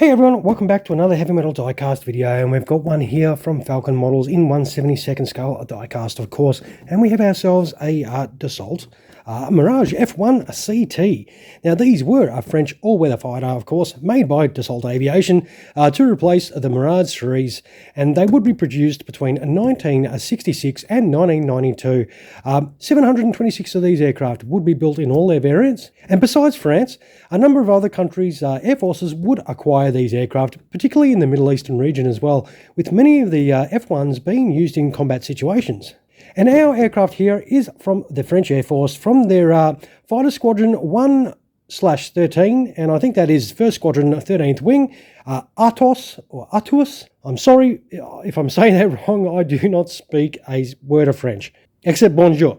Hey everyone, welcome back to another heavy metal diecast video, and we've got one here from Falcon Models in 1/72nd scale, a diecast of course, and we have ourselves a Dassault Mirage F1 CT. Now these were a French all-weather fighter, of course, made by Dassault Aviation to replace the Mirage IIIs, and they would be produced between 1966 and 1992. 726 of these aircraft would be built in all their variants, and besides France, a number of other countries' air forces would acquire these aircraft, particularly in the Middle Eastern region as well, with many of the F1s being used in combat situations. And our aircraft here is from the French Air Force, from their Fighter Squadron 1/13, and I think that is 1st Squadron 13th Wing, Artois, or Artois. I'm sorry if I'm saying that wrong, I do not speak a word of French, except bonjour.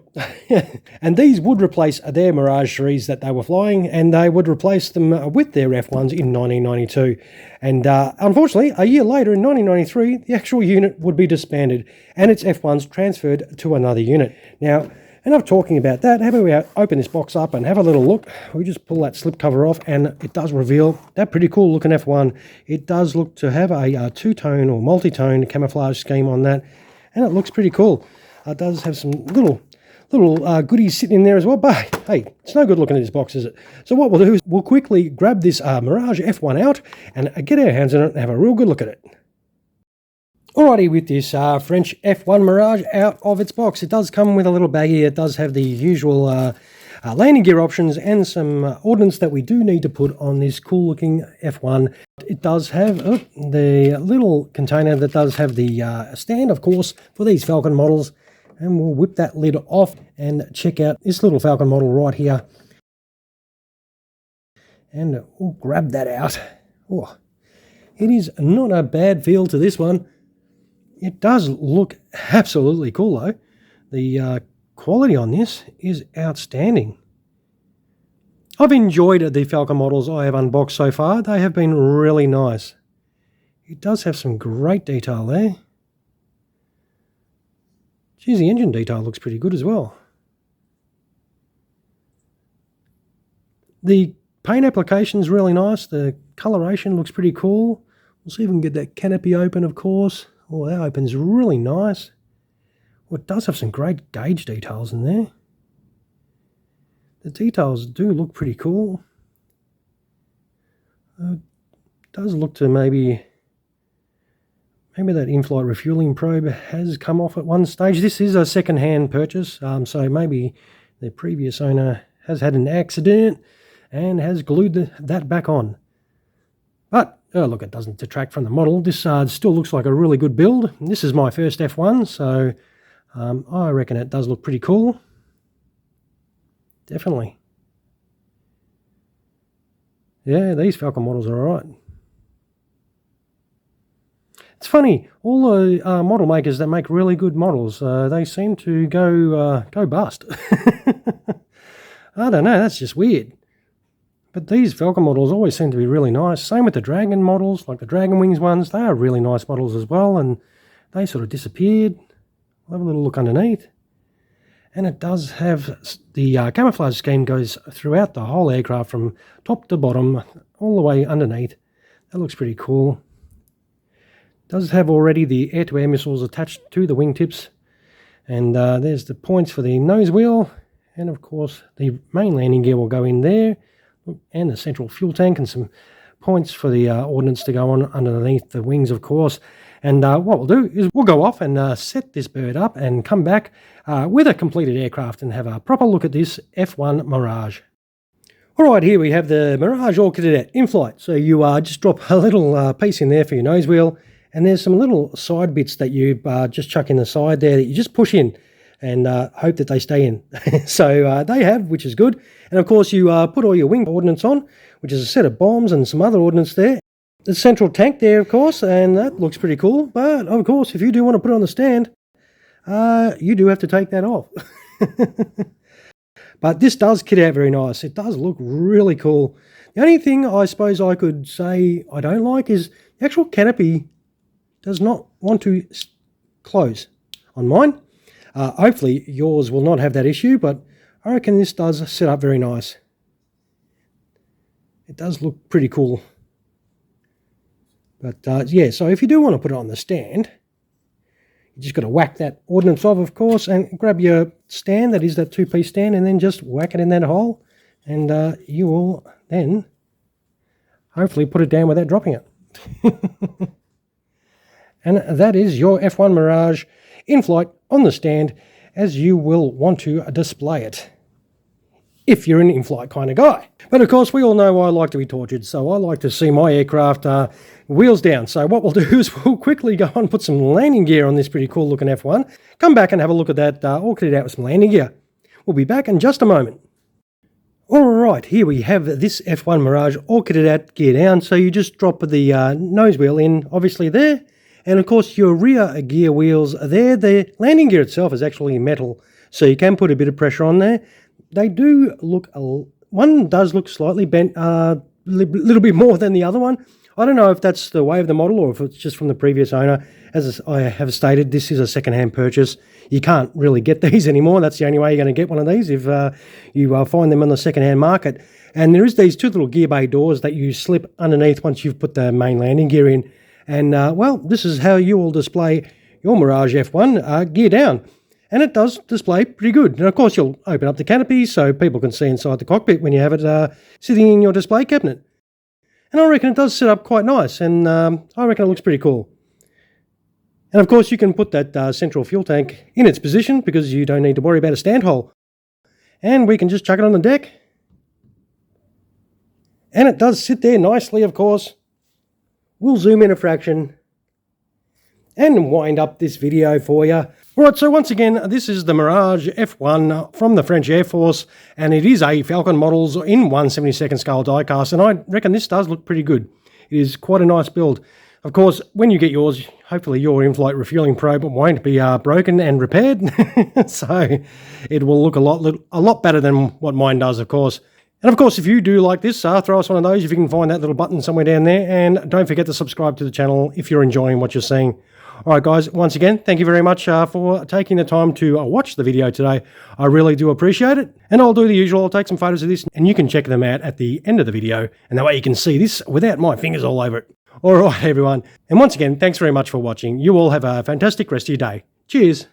And these would replace their Mirage IIIs that they were flying, and they would replace them with their F1s in 1992. And unfortunately, a year later in 1993, the actual unit would be disbanded and its F1s transferred to another unit. Now, enough talking about that. How about we open this box up and have a little look? We just pull that slip cover off and it does reveal that pretty cool looking F1. It does look to have a two-tone or multi-tone camouflage scheme on that, and it looks pretty cool. It does have some little goodies sitting in there as well, but hey, it's no good looking at this box, is it? So what we'll do is we'll quickly grab this Mirage F1 out and get our hands on it and have a real good look at it. Alrighty, with this French F1 Mirage out of its box, it does come with a little baggie. It does have the usual landing gear options and some ordnance that we do need to put on this cool looking F1. It does have the little container that does have the stand, of course, for these Falcon models. And we'll whip that lid off and check out this little Falcon model right here. And we'll grab that out. Oh, it is not a bad feel to this one. It does look absolutely cool though. The quality on this is outstanding. I've enjoyed the Falcon models I have unboxed so far. They have been really nice. It does have some great detail there. Geez, the engine detail looks pretty good as well. The paint application is really nice. The coloration looks pretty cool. We'll see if we can get that canopy open, of course. Oh, that opens really nice. Well, it does have some great gauge details in there. The details do look pretty cool. It does look to maybe that in-flight refueling probe has come off at one stage. This is a second-hand purchase, so maybe the previous owner has had an accident and has glued that back on. But, oh look, it doesn't detract from the model. This still looks like a really good build. This is my first F1, so I reckon it does look pretty cool. Definitely. Yeah, these Falcon models are alright. It's funny, all the model makers that make really good models, they seem to go bust. I don't know, that's just weird. But these Falcon models always seem to be really nice. Same with the Dragon models, like the Dragon Wings ones. They are really nice models as well, and they sort of disappeared. We'll have a little look underneath. And it does have the camouflage scheme goes throughout the whole aircraft from top to bottom, all the way underneath. That looks pretty cool. Does have already the air-to-air missiles attached to the wingtips, and there's the points for the nose wheel, and of course the main landing gear will go in there, and the central fuel tank, and some points for the ordnance to go on underneath the wings, of course. And what we'll do is we'll go off and set this bird up and come back with a completed aircraft and have a proper look at this F1 Mirage. Alright, here we have the Mirage all kitted out in flight. So you just drop a little piece in there for your nose wheel. And there's some little side bits that you just chuck in the side there that you just push in and hope that they stay in. So they have, which is good. And of course you put all your wing ordnance on, which is a set of bombs and some other ordnance there. The central tank there, of course, and that looks pretty cool. But of course, if you do want to put it on the stand, you do have to take that off. But this does kit out very nice. It does look really cool. The only thing I suppose I could say I don't like is the actual canopy does not want to close on mine. Hopefully yours will not have that issue, but I reckon this does set up very nice. It does look pretty cool. But yeah, so if you do want to put it on the stand, you just got to whack that ordnance off, of course, and grab your stand, that is that two-piece stand, and then just whack it in that hole, and you will then hopefully put it down without dropping it. And that is your F1 Mirage in flight on the stand, as you will want to display it if you're an in-flight kind of guy. But of course, we all know I like to be tortured, so I like to see my aircraft wheels down. So what we'll do is we'll quickly go and put some landing gear on this pretty cool looking F1, come back and have a look at that, all kitted out with some landing gear. We'll be back in just a moment. Alright, here we have this F1 Mirage all kitted out, gear down. So you just drop the nose wheel in, obviously there, and of course your rear gear wheels are there. The landing gear itself is actually metal, so you can put a bit of pressure on there. They do look, one does look slightly bent, a little bit more than the other one. I don't know if that's the way of the model or if it's just from the previous owner. As I have stated, this is a second-hand purchase. You can't really get these anymore. That's the only way you're going to get one of these, if you find them on the second-hand market. And there is these two little gear bay doors that you slip underneath once you've put the main landing gear in. And, well, this is how you will display your Mirage F1 gear down. And it does display pretty good. And, of course, you'll open up the canopy so people can see inside the cockpit when you have it sitting in your display cabinet. And I reckon it does set up quite nice, and I reckon it looks pretty cool. And, of course, you can put that central fuel tank in its position because you don't need to worry about a stand hole. And we can just chuck it on the deck. And it does sit there nicely, of course. We'll zoom in a fraction and wind up this video for you. Alright, so once again, this is the Mirage F1 from the French Air Force, and it is a Falcon Models in 1/72nd scale diecast, and I reckon this does look pretty good. It is quite a nice build. Of course, when you get yours, hopefully your in-flight refueling probe won't be broken and repaired, so it will look a lot better than what mine does, of course. And of course, if you do like this, throw us one of those if you can find that little button somewhere down there, and don't forget to subscribe to the channel if you're enjoying what you're seeing. Alright guys, once again, thank you very much for taking the time to watch the video today. I really do appreciate it. And I'll do the usual, I'll take some photos of this, and you can check them out at the end of the video, and that way you can see this without my fingers all over it. Alright everyone, and once again, thanks very much for watching. You all have a fantastic rest of your day. Cheers!